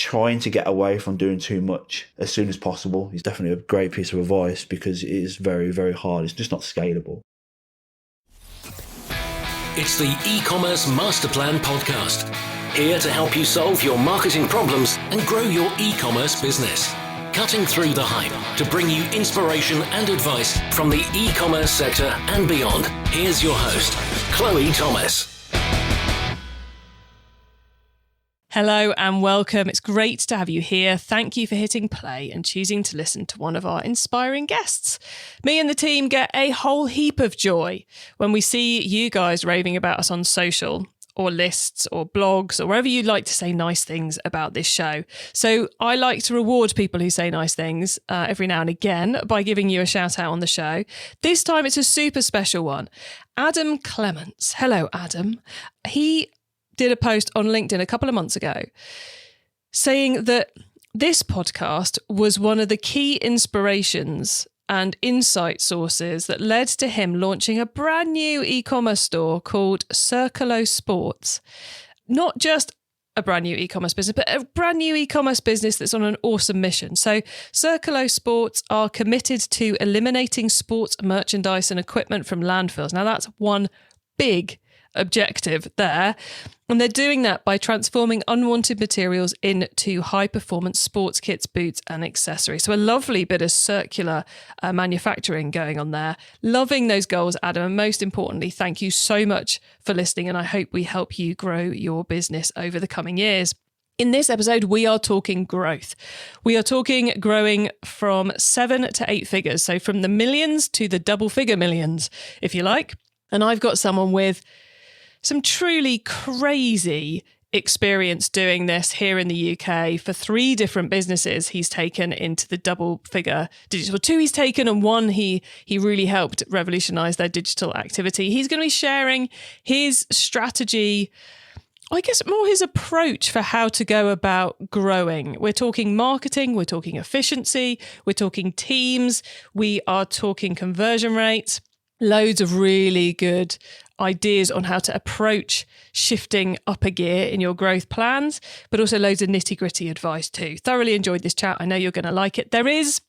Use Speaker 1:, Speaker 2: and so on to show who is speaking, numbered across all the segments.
Speaker 1: trying to get away from doing too much as soon as possible is definitely a great piece of advice, because it is very, very hard. It's just not scalable.
Speaker 2: It's the eCommerce Master Plan podcast, here to help you solve your marketing problems and grow your e-commerce business. Cutting through the hype to bring you inspiration and advice from the e-commerce sector and beyond. Here's your host, Chloe Thomas.
Speaker 3: Hello and welcome. It's great to have you here. Thank you for hitting play and choosing to listen to one of our inspiring guests. Me and the team get a whole heap of joy when we see you guys raving about us on social, or lists, or blogs, or wherever you'd like to say nice things about this show. So I like to reward people who say nice things every now and again by giving you a shout out on the show. This time it's a super special one. Adam Clements. Hello, Adam. He did a post on LinkedIn a couple of months ago saying that this podcast was one of the key inspirations and insight sources that led to him launching a brand new e-commerce store called Circulo Sports. Not just a brand new e-commerce business, but a brand new e-commerce business that's on an awesome mission. So Circulo Sports are committed to eliminating sports merchandise and equipment from landfills. Now that's one big objective there. And they're doing that by transforming unwanted materials into high-performance sports kits, boots and accessories. So a lovely bit of circular manufacturing going on there. Loving those goals, Adam. And most importantly, thank you so much for listening. And I hope we help you grow your business over the coming years. In this episode, we are talking growth. We are talking growing from 7 to 8 figures. So from the millions to the double-figure millions, if you like. And I've got someone with some truly crazy experience doing this here in the UK for 3 different businesses he's taken into the double figure digital. 2 he's taken, and 1 he really helped revolutionize their digital activity. He's going to be sharing his strategy, I guess more his approach for how to go about growing. We're talking marketing, we're talking efficiency, we're talking teams, we are talking conversion rates. Loads of really good ideas on how to approach shifting up a gear in your growth plans, but also loads of nitty-gritty advice too. Thoroughly enjoyed this chat. I know you're going to like it. There is,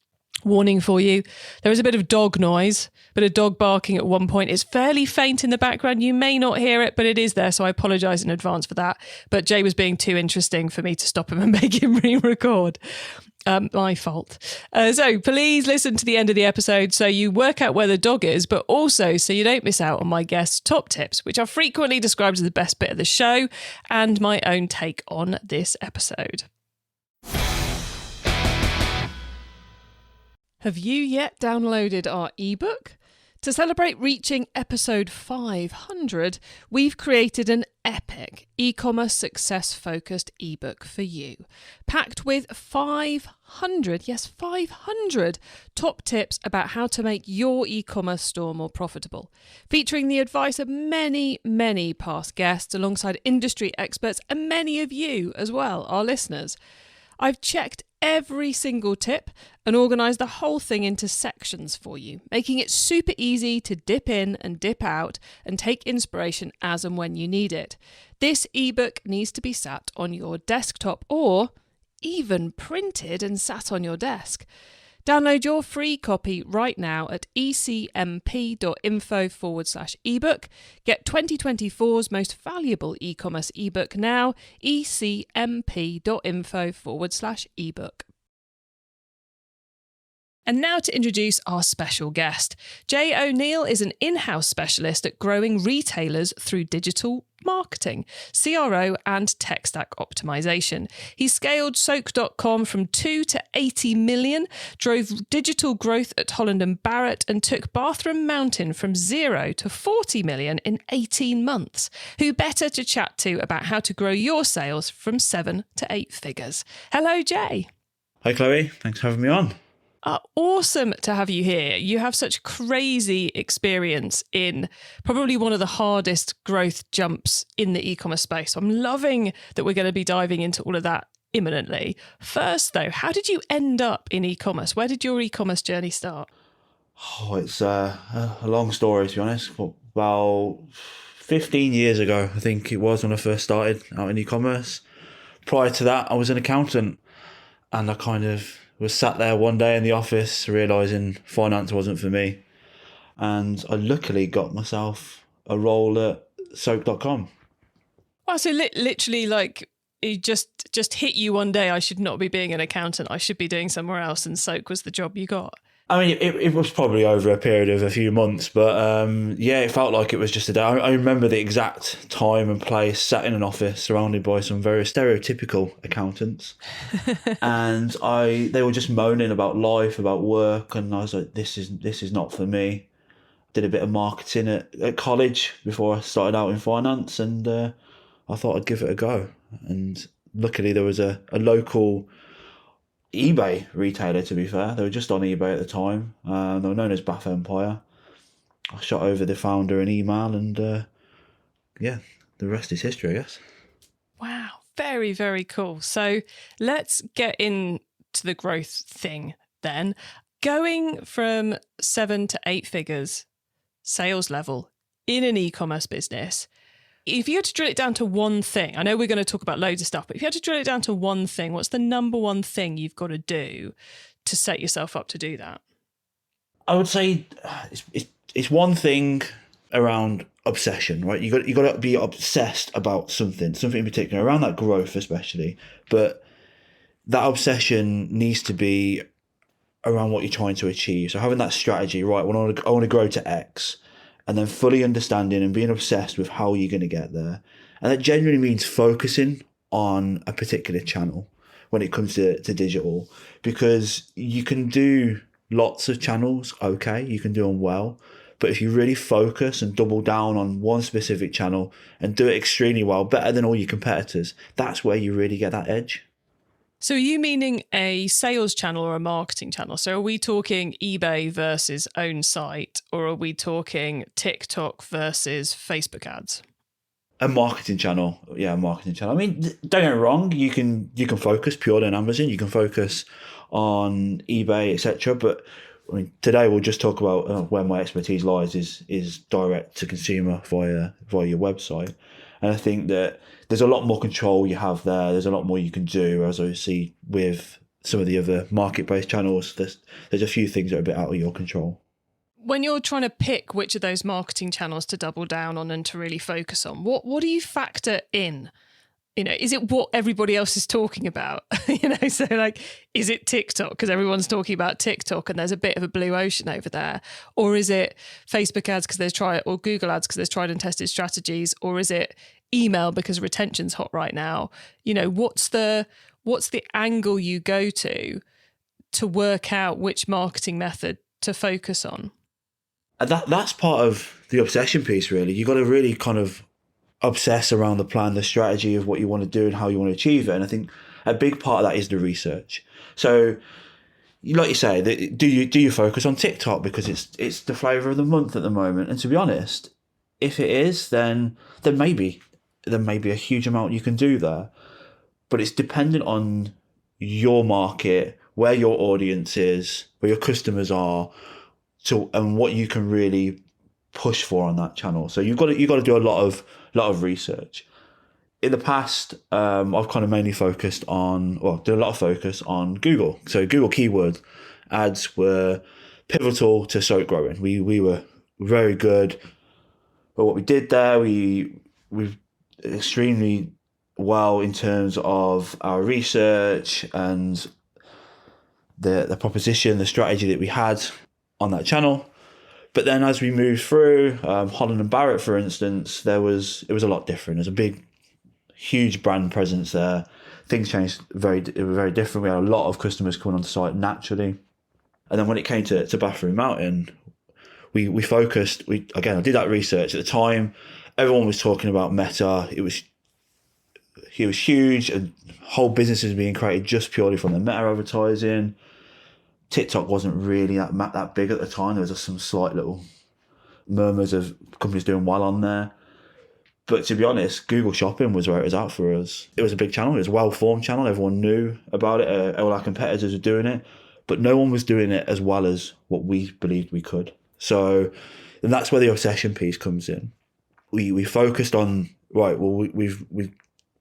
Speaker 3: warning for you, there is a bit of dog noise, bit of dog barking at one point. It's fairly faint in the background. You may not hear it, but it is there, so I apologise in advance for that. But Jay was being too interesting for me to stop him and make him re-record. My fault. So please listen to the end of the episode so you work out where the dog is, but also so you don't miss out on my guests' top tips, which are frequently described as the best bit of the show, and my own take on this episode. Have you yet downloaded our ebook? To celebrate reaching episode 500, we've created an epic e-commerce success-focused ebook for you, packed with 500 top tips about how to make your e-commerce store more profitable, featuring the advice of many, many past guests alongside industry experts and many of you as well, our listeners. I've checked every single tip and organised the whole thing into sections for you, making it super easy to dip in and dip out and take inspiration as and when you need it. This ebook needs to be sat on your desktop or even printed and sat on your desk. Download your free copy right now at ecmp.info/ebook. Get 2024's most valuable e-commerce ebook now, ecmp.info/ebook. And now to introduce our special guest. Jay O'Neill is an in-house specialist at growing retailers through digital marketing, CRO and tech stack optimization. He scaled Soak.com from 2 to 80 million, drove digital growth at Holland Barrett, and took Bathroom Mountain from 0 to 40 million in 18 months. Who better to chat to about how to grow your sales from 7 to 8 figures? Hello, Jay.
Speaker 1: Hi, Chloe. Thanks for having me on.
Speaker 3: Awesome to have you here. You have such crazy experience in probably one of the hardest growth jumps in the e-commerce space. So I'm loving that we're going to be diving into all of that imminently. First, though, how did you end up in e-commerce? Where did your e-commerce journey start?
Speaker 1: Oh, it's a long story, to be honest. About 15 years ago, I think it was, when I first started out in e-commerce. prior to that, I was an accountant, and I kind of was sat there one day in the office realising finance wasn't for me. And I luckily got myself a role at soak.com.
Speaker 3: Wow, so literally, like, it just hit you one day, I should not be being an accountant, I should be doing somewhere else, and Soak was the job you got.
Speaker 1: I mean, it was probably over a period of a few months, but yeah, it felt like it was just a day. I remember the exact time and place, sat in an office surrounded by some very stereotypical accountants. And they were just moaning about life, about work, and I was like, this is not for me. Did a bit of marketing at college before I started out in finance, and I thought I'd give it a go. And luckily there was a local eBay retailer, to be fair. They were just on eBay at the time. They were known as Bath Empire. I shot over the founder an email, and yeah, the rest is history, I guess.
Speaker 3: Wow, very, very cool. So let's get into the growth thing then. Going from 7 to 8 figures sales level in an e-commerce business, if you had to drill it down to one thing, I know we're going to talk about loads of stuff, but if you had to drill it down to one thing, what's the number one thing you've got to do to set yourself up to do that?
Speaker 1: I would say it's one thing around obsession, right? You got to be obsessed about something in particular, around that growth especially. But that obsession needs to be around what you're trying to achieve. So having that strategy, right? I want to grow to X, and then fully understanding and being obsessed with how you're going to get there. And that generally means focusing on a particular channel when it comes to digital, because you can do lots of channels, okay, you can do them well, but if you really focus and double down on one specific channel and do it extremely well, better than all your competitors, that's where you really get that edge.
Speaker 3: So are you meaning a sales channel or a marketing channel? So are we talking eBay versus own site, or are we talking TikTok versus Facebook ads?
Speaker 1: A marketing channel. Yeah, a marketing channel. I mean, don't get me wrong, you can focus purely on Amazon, you can focus on eBay, etc. But I mean, today we'll just talk about where my expertise lies is direct to consumer via your website. And I think that there's a lot more control you have there. There's a lot more you can do, as I see with some of the other market-based channels. There's a few things that are a bit out of your control.
Speaker 3: When you're trying to pick which of those marketing channels to double down on and to really focus on, what do you factor in? You know, is it what everybody else is talking about? So like, is it TikTok because everyone's talking about TikTok and there's a bit of a blue ocean over there? Or is it Facebook ads because or Google ads because there's tried and tested strategies? Or is it email because retention's hot right now? You know, what's the angle you go to work out which marketing method to focus on?
Speaker 1: That's part of the obsession piece, really. You've got to really kind of obsess around the plan, the strategy of what you want to do and how you want to achieve it. And I think a big part of that is the research. So, like you say, do you focus on TikTok because it's the flavour of the month at the moment? And to be honest, if it is, then maybe a huge amount you can do there. But it's dependent on your market, where your audience is, where your customers are, and what you can really push for on that channel. So you've got to do a lot of research. In the past, I've kind of mainly did a lot of focus on Google. So Google keyword ads were pivotal to Soak growing. We were very good, but what we did there, we extremely well in terms of our research and the proposition, the strategy that we had on that channel. But then as we moved through, Holland Barrett, for instance, it was a lot different. There's a big, huge brand presence there. Things changed it was very different. We had a lot of customers coming onto site naturally. And then when it came to Bathroom Mountain, we focused. I did that research at the time. Everyone was talking about Meta. It was huge, and whole businesses being created just purely from the Meta advertising. TikTok wasn't really that big at the time. There was just some slight little murmurs of companies doing well on there. But to be honest, Google Shopping was where it was at for us. It was a big channel. It was a well-formed channel. Everyone knew about it. All our competitors were doing it. But no one was doing it as well as what we believed we could. So, and that's where the obsession piece comes in. We focused on, right, well, we've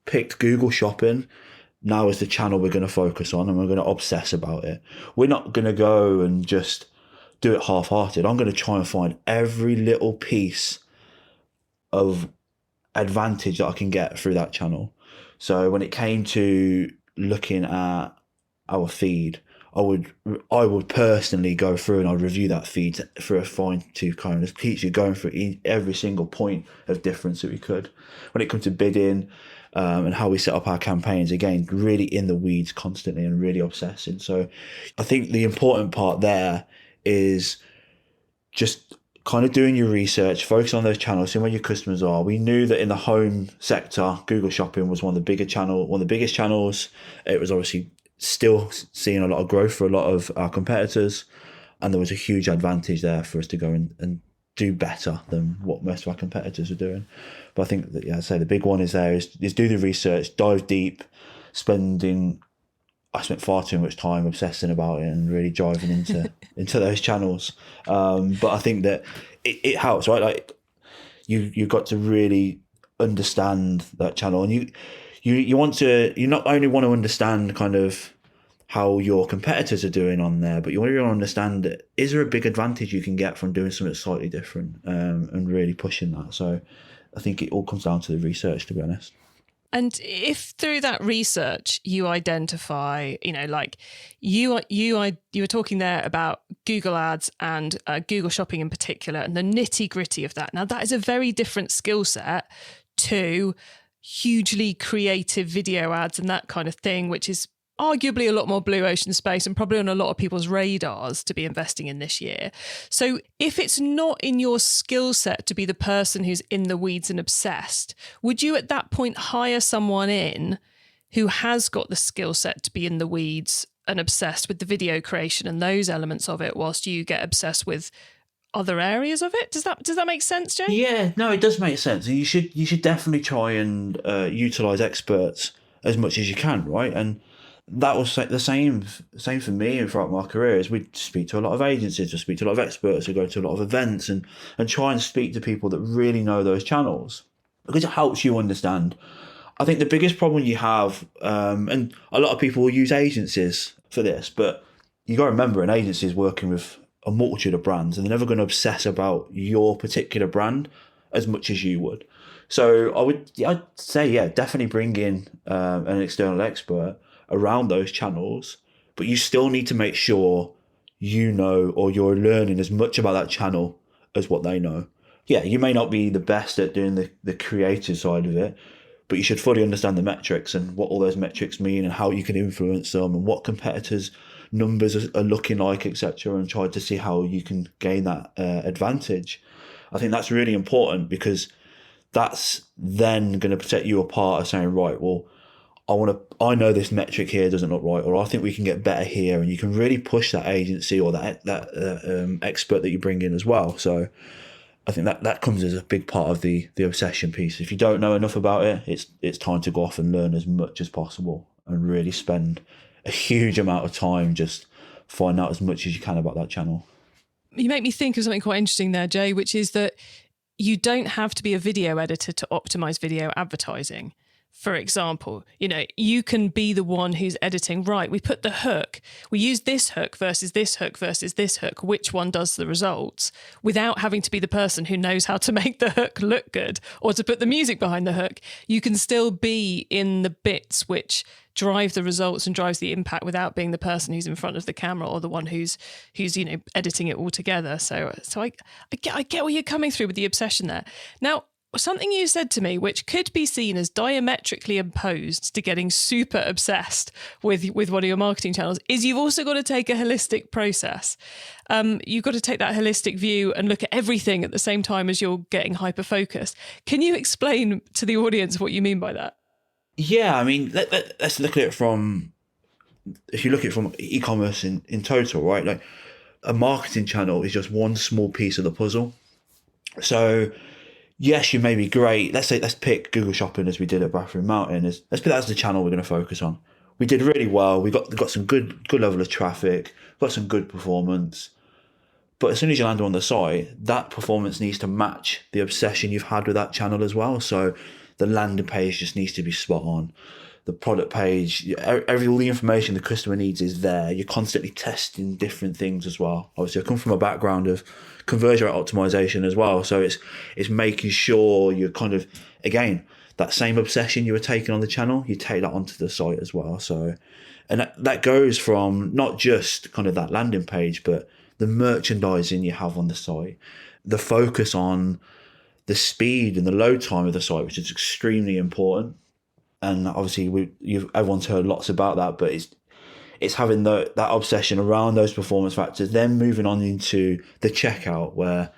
Speaker 1: picked Google Shopping now is the channel we're going to focus on, and we're going to obsess about it. We're not going to go and just do it half-hearted. I'm going to try and find every little piece of advantage that I can get through that channel. So when it came to looking at our feed, I would personally go through and I'd review that feed for a fine-tooth comb, just teach you going through every single point of difference that we could. When it comes to bidding, and how we set up our campaigns, again, really in the weeds constantly and really obsessing. So I think the important part there is just kind of doing your research, focus on those channels, seeing where your customers are. We knew that in the home sector, Google Shopping was one of the biggest channels. It was obviously still seeing a lot of growth for a lot of our competitors, and there was a huge advantage there for us to go and do better than what most of our competitors are doing. But I think that, yeah, I'd say the big one is do the research, dive deep. I spent far too much time obsessing about it and really driving into those channels. But I think that it helps, right? Like you've got to really understand that channel, and you not only want to understand kind of how your competitors are doing on there, but you want to really understand, is there a big advantage you can get from doing something slightly different, and really pushing that. So I think it all comes down to the research, to be honest.
Speaker 3: And if through that research you identify, like you were talking there about Google Ads and Google Shopping in particular, and the nitty gritty of that. Now that is a very different skill set to hugely creative video ads and that kind of thing, which is arguably a lot more blue ocean space and probably on a lot of people's radars to be investing in this year. So if it's not in your skill set to be the person who's in the weeds and obsessed, would you at that point hire someone in who has got the skill set to be in the weeds and obsessed with the video creation and those elements of it, whilst you get obsessed with other areas of it? Does that make sense, Jay?
Speaker 1: Yeah, no, it does make sense. You should definitely try and utilize experts as much as you can, right? And that was the same for me and throughout my career. Is we speak to a lot of agencies, we speak to a lot of experts, we go to a lot of events, and try and speak to people that really know those channels, because it helps you understand. I think the biggest problem you have, and a lot of people will use agencies for this, but you got to remember, an agency is working with a multitude of brands, and they're never going to obsess about your particular brand as much as you would. So I'd say, yeah, definitely bring in an external expert around those channels, but you still need to make sure you know, or you're learning as much about that channel as what they know. Yeah, you may not be the best at doing the creative side of it, but you should fully understand the metrics and what all those metrics mean and how you can influence them and what competitors' numbers are looking like, etc., and try to see how you can gain that advantage. I think that's really important, because that's then going to set you apart of saying, right, well, I know this metric here doesn't look right, or I think we can get better here, and you can really push that agency or that expert that you bring in as well. So I think that comes as a big part of the obsession piece. If you don't know enough about it, it's time to go off and learn as much as possible and really spend a huge amount of time just find out as much as you can about that channel.
Speaker 3: You make me think of something quite interesting there, Jay, which is that you don't have to be a video editor to optimize video advertising. For example, you can be the one who's editing, right, we put the hook, we use this hook versus this hook versus this hook, which one does the results, without having to be the person who knows how to make the hook look good or to put the music behind the hook. You can still be in the bits which drive the results and drives the impact without being the person who's in front of the camera or the one who's editing it all together. So I get where you're coming through with the obsession there. Now, something you said to me, which could be seen as diametrically opposed to getting super obsessed with one of your marketing channels, is you've also got to take a holistic process. You've got to take that holistic view and look at everything at the same time as you're getting hyper-focused. Can you explain to the audience what you mean by that?
Speaker 1: Yeah, I mean, let's look at it from, if you look at it from e-commerce in total, right? Like, a marketing channel is just one small piece of the puzzle. So yes, you may be great. Let's pick Google Shopping, as we did at Bathroom Mountain. Let's pick that as the channel we're going to focus on. We did really well. We got some good level of traffic, got some good performance. But as soon as you land on the site, that performance needs to match the obsession you've had with that channel as well. So the landing page just needs to be spot on. the product page, all the information the customer needs is there. You're constantly testing different things as well. Obviously, I come from a background of conversion rate optimization as well. So it's making sure you're kind of, again, that same obsession you were taking on the channel, you take that onto the site as well. So, and that goes from not just kind of that landing page, but the merchandising you have on the site, the focus on the speed and the load time of the site, which is extremely important. And obviously, everyone's heard lots about that, but it's having that obsession around those performance factors, then moving on into the checkout, where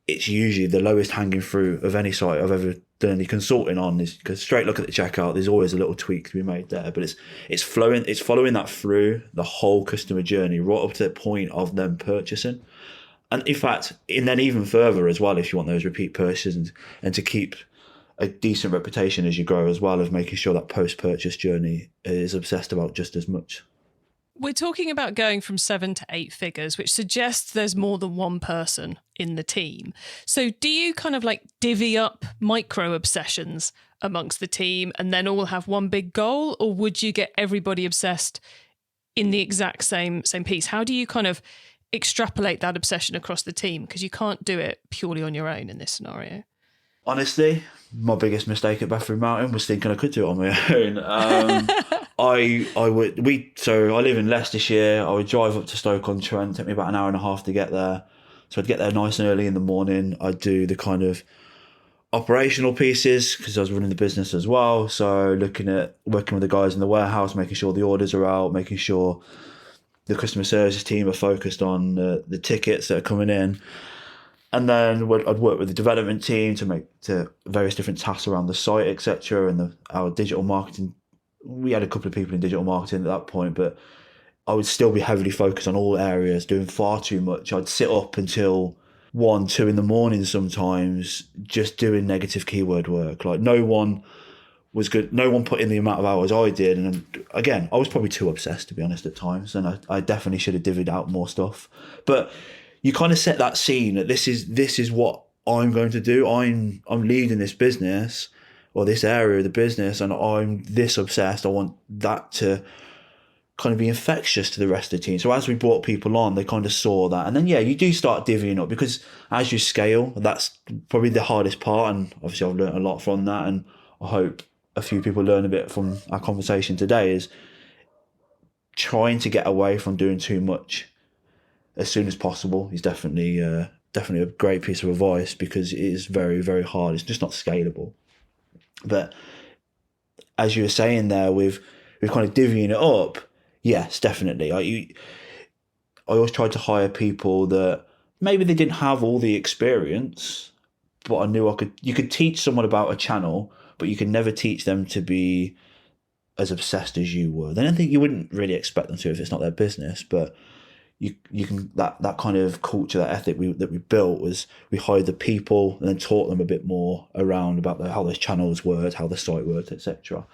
Speaker 1: it's usually the lowest hanging fruit of any site I've ever done any consulting on. Is because straight look at the checkout, there's always a little tweak to be made there, but it's following that through the whole customer journey right up to the point of them purchasing. And in fact, and then even further as well, if you want those repeat purchases and to keep a decent reputation as you grow as well, of making sure that post-purchase journey is obsessed about just as much.
Speaker 3: We're talking about going from 7 to 8 figures, which suggests there's more than one person in the team. So do you kind of like divvy up micro obsessions amongst the team and then all have one big goal? Or would you get everybody obsessed in the exact same piece? How do you kind of extrapolate that obsession across the team? Because you can't do it purely on your own in this scenario.
Speaker 1: Honestly, my biggest mistake at Bathroom Mountain was thinking I could do it on my own. So I live in Leicestershire. I would drive up to Stoke-on-Trent, take me about an hour and a half to get there. So I'd get there nice and early in the morning. I'd do the kind of operational pieces because I was running the business as well. So working with the guys in the warehouse, making sure the orders are out, making sure the customer services team are focused on the tickets that are coming in. And then I'd work with the development team to various different tasks around the site, etc. And our digital marketing. We had a couple of people in digital marketing at that point, but I would still be heavily focused on all areas, doing far too much. I'd sit up until 1, 2 in the morning sometimes, just doing negative keyword work. Like no one was good. No one put in the amount of hours I did. And again, I was probably too obsessed, to be honest, at times. And I definitely should have divvied out more stuff. But you kind of set that scene that this is what I'm going to do. I'm leading this business or this area of the business, and I'm this obsessed. I want that to kind of be infectious to the rest of the team. So as we brought people on, they kind of saw that. And then, yeah, you do start divvying up because as you scale, that's probably the hardest part. And obviously I've learned a lot from that. And I hope a few people learn a bit from our conversation today, is trying to get away from doing too much as soon as possible is definitely a great piece of advice, because it is very, very hard. It's just not scalable. But as you were saying there, with kind of divvying it up, yes, definitely. I always tried to hire people that maybe they didn't have all the experience, but I knew you could teach someone about a channel, but you could never teach them to be as obsessed as you were. Then I think you wouldn't really expect them to if it's not their business, but you can that kind of culture, that ethic that we built, was we hired the people and then taught them a bit more around about how those channels worked, how the site worked, etc.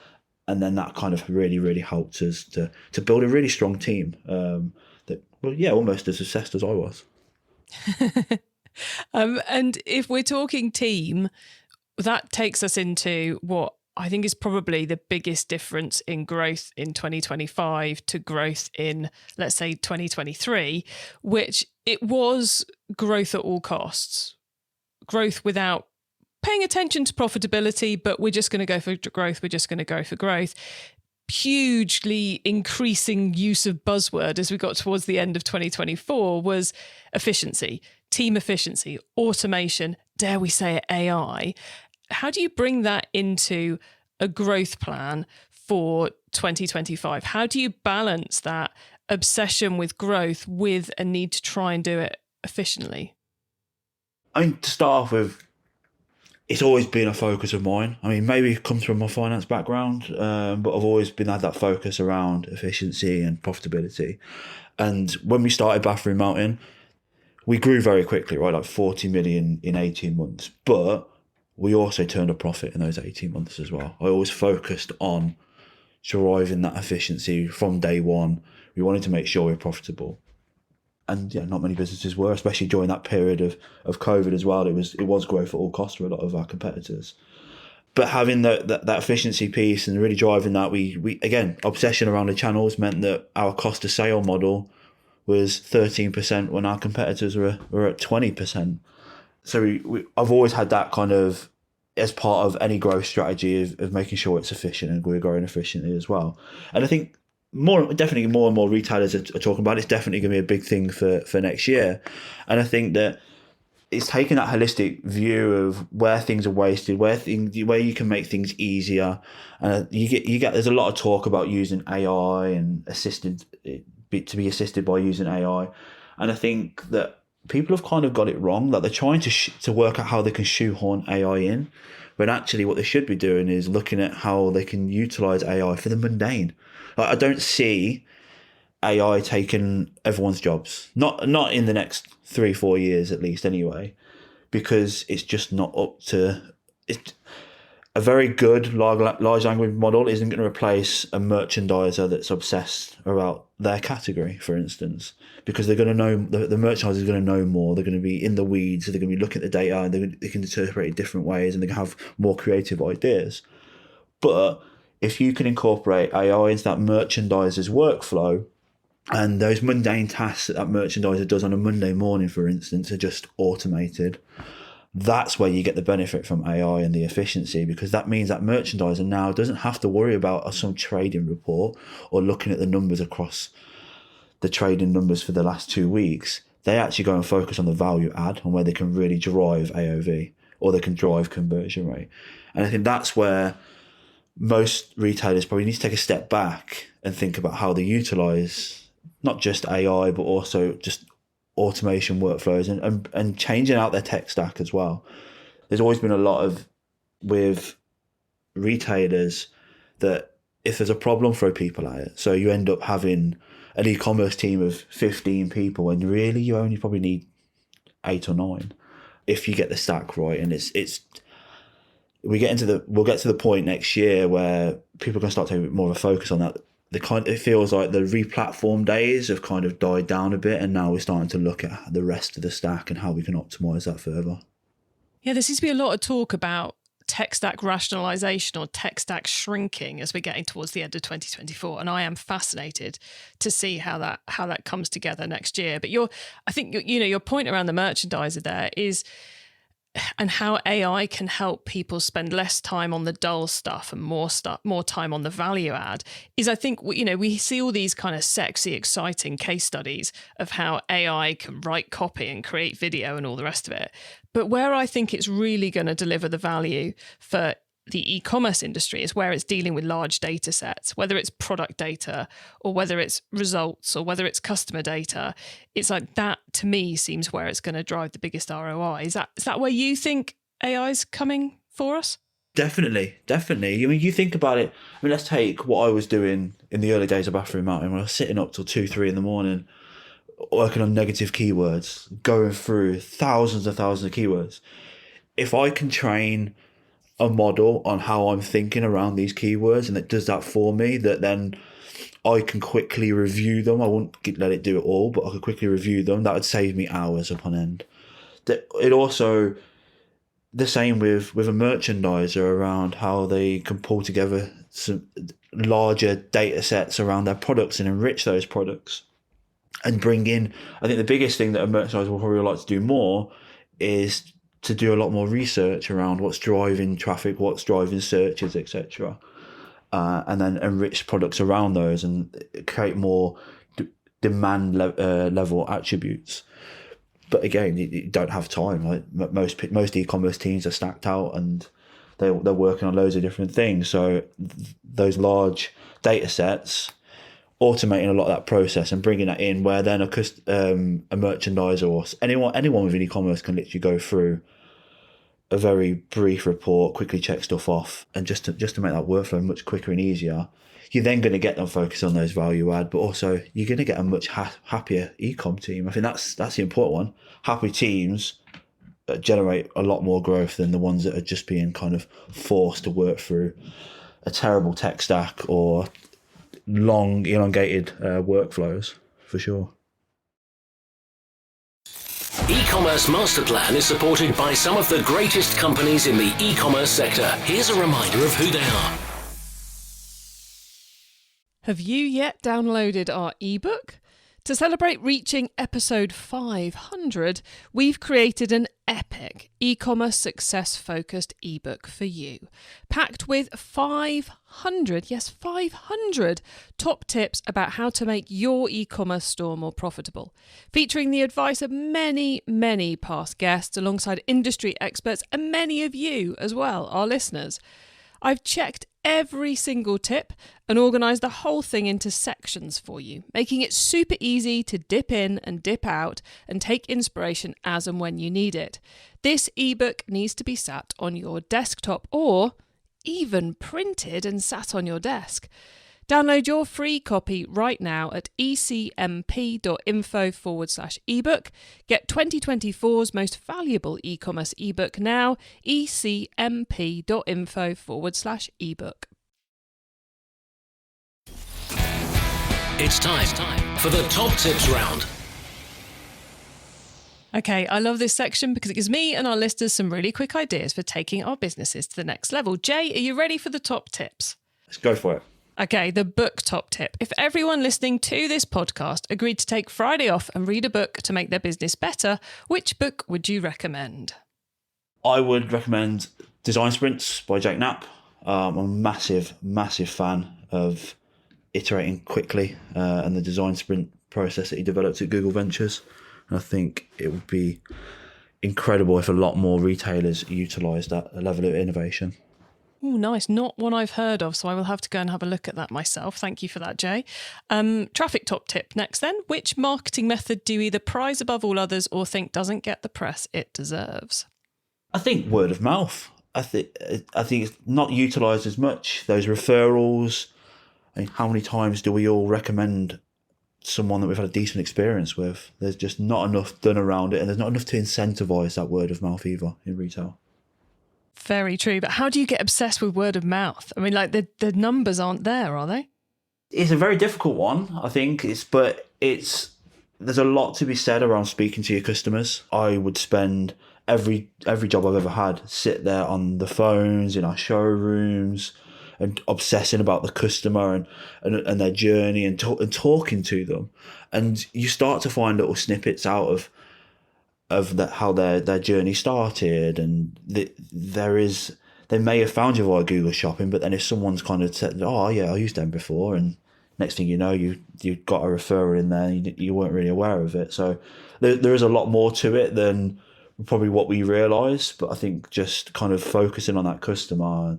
Speaker 1: And then that kind of really, really helped us to build a really strong team that, well, yeah, almost as obsessed as I was.
Speaker 3: And if we're talking team, that takes us into what I think is probably the biggest difference in growth in 2025 to growth in, let's say, 2023, which it was growth at all costs, growth without paying attention to profitability, but we're just going to go for growth. We're just going to go for growth. Hugely increasing use of buzzword as we got towards the end of 2024 was efficiency, team efficiency, automation, dare we say it, AI. How do you bring that into a growth plan for 2025? How do you balance that obsession with growth with a need to try and do it efficiently?
Speaker 1: I mean, to start off with, it's always been a focus of mine. I mean, maybe it comes from my finance background, but I've always had that focus around efficiency and profitability. And when we started Bathroom Mountain, we grew very quickly, right? Like 40 million in 18 months. But we also turned a profit in those 18 months as well. I always focused on driving that efficiency from day one. We wanted to make sure we're profitable. And yeah, not many businesses were, especially during that period of COVID as well. It was growth at all costs for a lot of our competitors. But having that efficiency piece and really driving that, we again, obsession around the channels meant that our cost of sale model was 13% when our competitors were at 20%. So I've always had that kind of as part of any growth strategy of making sure it's efficient, and we're growing efficiently as well. And I think definitely more and more retailers are talking about it. It's definitely going to be a big thing for next year. And I think that it's taking that holistic view of where things are wasted, where you can make things easier. You get there's a lot of talk about using AI and to be assisted by using AI, and I think that people have kind of got it wrong. That they're trying to work out how they can shoehorn AI in, when actually what they should be doing is looking at how they can utilize AI for the mundane. Like, I don't see AI taking everyone's jobs, not in the next 3-4 years at least anyway, because it's just not up to it. A very good large language model isn't going to replace a merchandiser that's obsessed about their category, for instance, because they're going to know, the merchandiser is going to know more. They're going to be in the weeds. So they're going to be looking at the data, and they can interpret it different ways, and they can have more creative ideas. But if you can incorporate AI into that merchandiser's workflow, and those mundane tasks that merchandiser does on a Monday morning, for instance, are just automated, that's where you get the benefit from AI and the efficiency, because that means that merchandiser now doesn't have to worry about some trading report or looking at the numbers across the trading numbers for the last 2 weeks. They actually go and focus on the value add, on where they can really drive AOV, or they can drive conversion rate. And I think that's where most retailers probably need to take a step back and think about how they utilize not just AI, but also just automation workflows and changing out their tech stack as well. There's always been a lot of, with retailers, that if there's a problem, throw people at it. So you end up having an e-commerce team of 15 people, and really you only probably need 8 or 9 if you get the stack right. And we'll get to the point next year where people are going to start taking a bit more of a focus on that. It feels like the re-platform days have kind of died down a bit, and now we're starting to look at the rest of the stack and how we can optimize that further.
Speaker 3: Yeah, there seems to be a lot of talk about tech stack rationalization or tech stack shrinking as we're getting towards the end of 2024, and I am fascinated to see how that comes together next year. But I think your point around the merchandiser there is, and how AI can help people spend less time on the dull stuff and more time on the value add, is, I think, we see all these kind of sexy, exciting case studies of how AI can write copy and create video and all the rest of it. But where I think it's really going to deliver the value for the e-commerce industry is where it's dealing with large data sets, whether it's product data or whether it's results or whether it's customer data. It's like that, to me, seems where it's going to drive the biggest ROI. Is that where you think AI is coming for us?
Speaker 1: Definitely. I mean, you think about it. I mean, let's take what I was doing in the early days of Bathroom Mountain, when I was sitting up till 2-3 in the morning, working on negative keywords, going through thousands and thousands of keywords. If I can train a model on how I'm thinking around these keywords, and it does that for me, that then I can quickly review them. I won't let it do it all, but I could quickly review them. That would save me hours upon end. It also, the same with a merchandiser, around how they can pull together some larger data sets around their products and enrich those products and bring in. I think the biggest thing that a merchandiser will probably like to do more is to do a lot more research around what's driving traffic, what's driving searches, etc., and then enrich products around those and create more demand level attributes. But again, you don't have time. Like most e-commerce teams are stacked out, and they're working on loads of different things. So those large data sets, automating a lot of that process and bringing that in, where then a merchandiser or anyone within e-commerce can literally go through a very brief report, quickly check stuff off, and just to make that workflow much quicker and easier. You're then going to get them focused on those value add, but also you're going to get a much happier e-com team. I think that's the important one. Happy teams generate a lot more growth than the ones that are just being kind of forced to work through a terrible tech stack or long, elongated workflows, for sure.
Speaker 2: E-commerce Master Plan is supported by some of the greatest companies in the e-commerce sector. Here's a reminder of who they are.
Speaker 3: Have you yet downloaded our ebook? To celebrate reaching episode 500, we've created an epic e-commerce success-focused ebook for you, packed with 500 top tips about how to make your e-commerce store more profitable, featuring the advice of many past guests alongside industry experts and many of you as well, our listeners. I've checked every single tip and organised the whole thing into sections for you, making it super easy to dip in and dip out and take inspiration as and when you need it. This ebook needs to be sat on your desktop or even printed and sat on your desk. Download your free copy right now at ecmp.info/ebook. Get 2024's most valuable e-commerce ebook now, ecmp.info/ebook.
Speaker 2: It's time for the top tips round.
Speaker 3: Okay, I love this section because it gives me and our listeners some really quick ideas for taking our businesses to the next level. Jay, are you ready for the top tips?
Speaker 1: Let's go for it.
Speaker 3: Okay, the book top tip. If everyone listening to this podcast agreed to take Friday off and read a book to make their business better, which book would you recommend?
Speaker 1: I would recommend Design Sprints by Jake Knapp. I'm a massive fan of iterating quickly and the design sprint process that he developed at Google Ventures. And I think it would be incredible if a lot more retailers utilised that level of innovation.
Speaker 3: Oh, nice. Not one I've heard of, so I will have to go and have a look at that myself. Thank you for that, Jay. Traffic top tip next then. Which marketing method do you either prize above all others or think doesn't get the press it deserves?
Speaker 1: I think word of mouth. I think it's not utilised as much. Those referrals. I mean, how many times do we all recommend someone that we've had a decent experience with? There's just not enough done around it, and there's not enough to incentivise that word of mouth either in retail.
Speaker 3: Very true. But how do you get obsessed with word of mouth? I mean, like the numbers aren't there, are they?
Speaker 1: It's a very difficult one, I think. There's a lot to be said around speaking to your customers. I would spend every job I've ever had, sit there on the phones in our showrooms and obsessing about the customer and their journey and talking to them. And you start to find little snippets out of how their journey started, and they may have found you via Google Shopping, but then if someone's kind of said, oh yeah, I used them before, and next thing you know, you got a referral in there, you weren't really aware of it. So there is a lot more to it than probably what we realise, but I think just kind of focusing on that customer,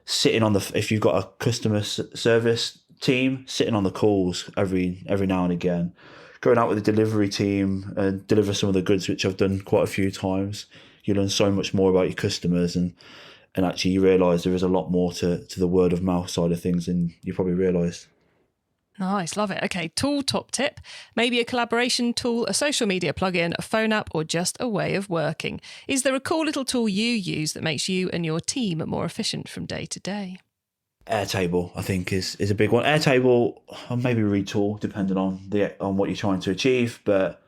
Speaker 1: sitting on if you've got a customer service team, sitting on the calls every now and again, going out with the delivery team and deliver some of the goods, which I've done quite a few times. You learn so much more about your customers, and actually you realise there is a lot more to the word of mouth side of things than you probably realise.
Speaker 3: Nice, love it. Okay, tool top tip. Maybe a collaboration tool, a social media plugin, a phone app, or just a way of working. Is there a cool little tool you use that makes you and your team more efficient from day to day?
Speaker 1: Airtable, I think, is a big one. Airtable, or maybe Retool, depending on what you're trying to achieve. But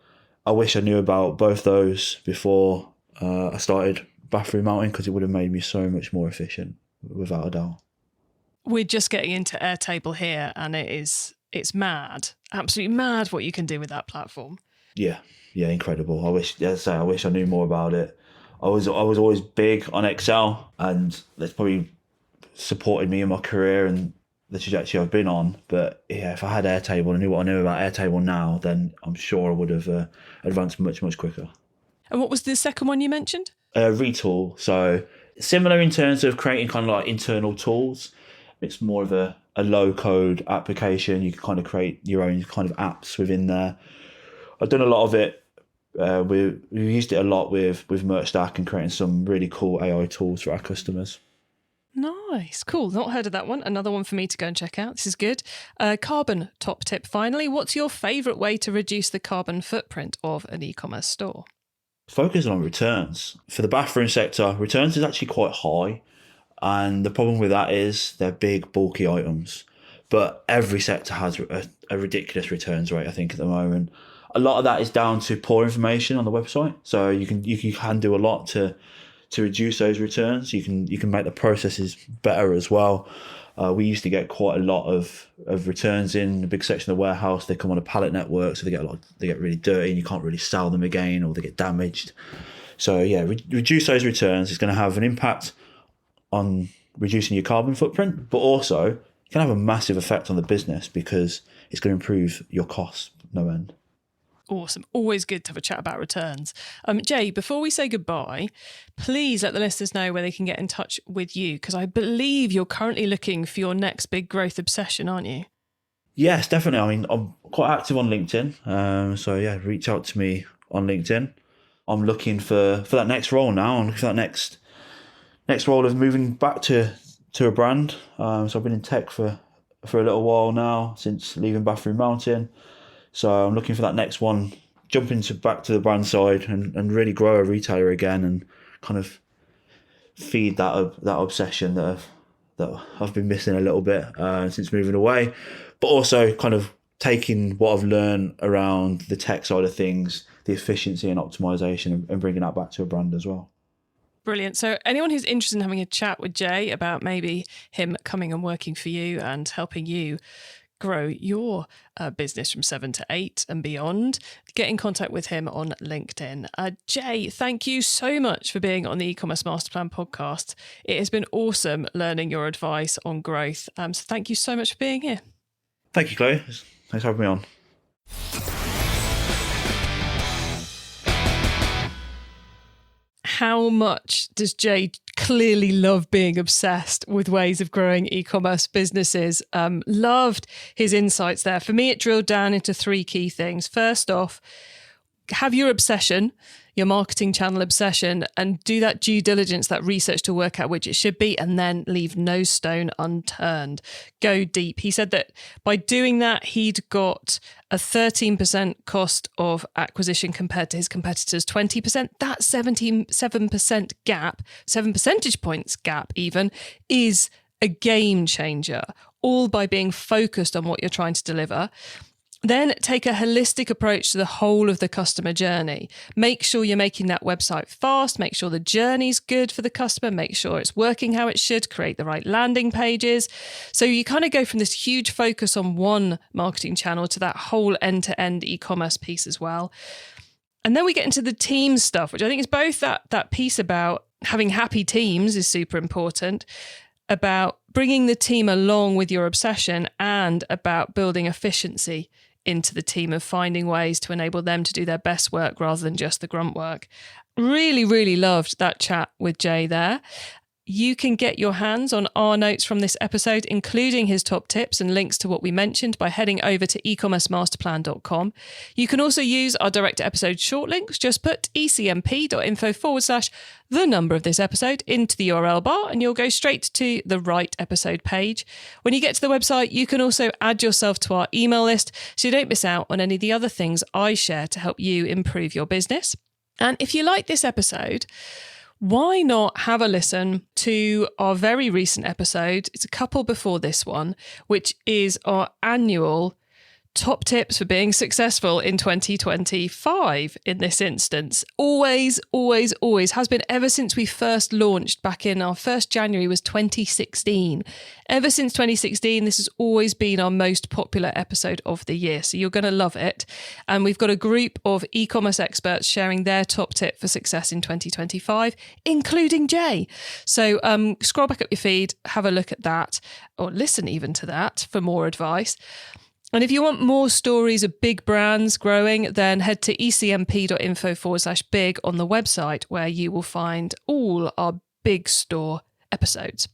Speaker 1: I wish I knew about both those before I started bathroom mounting, because it would have made me so much more efficient, without a doubt.
Speaker 3: We're just getting into Airtable here, and it's mad, absolutely mad what you can do with that platform.
Speaker 1: Yeah, incredible. I wish I knew more about it. I was always big on Excel, and that's probably supported me in my career and the trajectory I've been on. But yeah, if I had Airtable and knew what I know about Airtable now, then I'm sure I would have advanced much quicker.
Speaker 3: And what was the second one you mentioned?
Speaker 1: Retool. So similar in terms of creating kind of like internal tools. It's more of a low code application. You can kind of create your own kind of apps within there. I've done a lot of it. We used it a lot with MerchStack and creating some really cool AI tools for our customers.
Speaker 3: Nice, cool. Not heard of that one. Another one for me to go and check out. This is good. Carbon top tip finally. What's your favourite way to reduce the carbon footprint of an e-commerce store?
Speaker 1: Focusing on returns. For the bathroom sector, returns is actually quite high. And the problem with that is they're big, bulky items. But every sector has a ridiculous returns rate, I think, at the moment. a lot of that is down to poor information on the website. So you can do a lot to reduce those returns. You can make the processes better as well. We used to get quite a lot of returns in a big section of the warehouse. They come on a pallet network, so they get really dirty, and you can't really sell them again, or they get damaged. So yeah, reduce those returns. It's going to have an impact on reducing your carbon footprint, but also it can have a massive effect on the business because it's going to improve your costs no end.
Speaker 3: Awesome. Always good to have a chat about returns. Jay, before we say goodbye, please let the listeners know where they can get in touch with you, because I believe you're currently looking for your next big growth obsession, aren't you?
Speaker 1: Yes, definitely. I mean, I'm quite active on LinkedIn. So yeah, reach out to me on LinkedIn. I'm looking for that next role now. I'm looking for that next role of moving back to a brand. So I've been in tech for a little while now, since leaving Bathroom Mountain. So I'm looking for that next one, jumping back to the brand side and really grow a retailer again, and kind of feed that obsession that I've been missing a little bit since moving away, but also kind of taking what I've learned around the tech side of things, the efficiency and optimization, and bringing that back to a brand as well.
Speaker 3: Brilliant. So anyone who's interested in having a chat with Jay about maybe him coming and working for you and helping you grow your business from 7 to 8 and beyond, get in contact with him on LinkedIn. Jay, thank you so much for being on the e-commerce master plan podcast. It has been awesome learning your advice on growth. So thank you so much for being here.
Speaker 1: Thank you, Chloe. Thanks for having me on.
Speaker 3: How much does Jay clearly love being obsessed with ways of growing e-commerce businesses? Loved his insights there. For me, it drilled down into 3 key things. First off, have your obsession, your marketing channel obsession, and do that due diligence, that research to work out which it should be, and then leave no stone unturned. Go deep. He said that by doing that, he'd got a 13% cost of acquisition compared to his competitors' 20%. That 77% gap, 7 percentage points gap even, is a game changer, all by being focused on what you're trying to deliver. Then take a holistic approach to the whole of the customer journey. Make sure you're making that website fast. Make sure the journey's good for the customer. Make sure it's working how it should. Create the right landing pages. So you kind of go from this huge focus on one marketing channel to that whole end-to-end e-commerce piece as well. And then we get into the team stuff, which I think is both that piece about having happy teams is super important, about bringing the team along with your obsession, and about building efficiency into the team and finding ways to enable them to do their best work rather than just the grunt work. Really, really loved that chat with Jay there. You can get your hands on our notes from this episode, including his top tips and links to what we mentioned, by heading over to ecommercemasterplan.com. You can also use our direct episode short links. Just put ecmp.info/the number of this episode into the URL bar, and you'll go straight to the right episode page. When you get to the website, you can also add yourself to our email list so you don't miss out on any of the other things I share to help you improve your business. And if you like this episode, why not have a listen to our very recent episode? It's a couple before this one, which is our annual top tips for being successful in 2025 in this instance. Always, always, always has been ever since we first launched back in our first January was 2016. Ever since 2016, this has always been our most popular episode of the year. So you're going to love it. And we've got a group of e-commerce experts sharing their top tip for success in 2025, including Jay. So scroll back up your feed, have a look at that, or listen even to that for more advice. And if you want more stories of big brands growing, then head to ecmp.info/big on the website, where you will find all our big store episodes.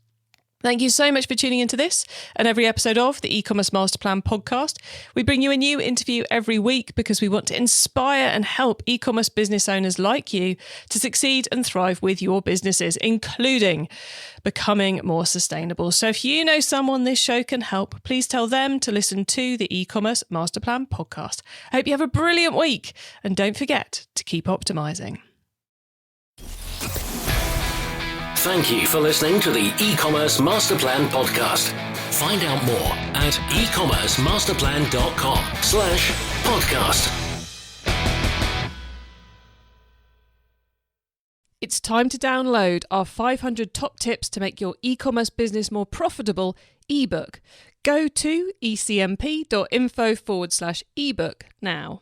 Speaker 3: Thank you so much for tuning into this and every episode of the e-commerce master plan podcast. We bring you a new interview every week because we want to inspire and help e-commerce business owners like you to succeed and thrive with your businesses, including becoming more sustainable. So if you know someone this show can help, please tell them to listen to the e-commerce master plan podcast. I hope you have a brilliant week, and don't forget to keep optimizing.
Speaker 2: Thank you for listening to the e-commerce master plan podcast. Find out more at ecommercemasterplan.com/podcast.
Speaker 3: It's time to download our 500 top tips to make your e-commerce business more profitable ebook. Go to ecmp.info/ebook now.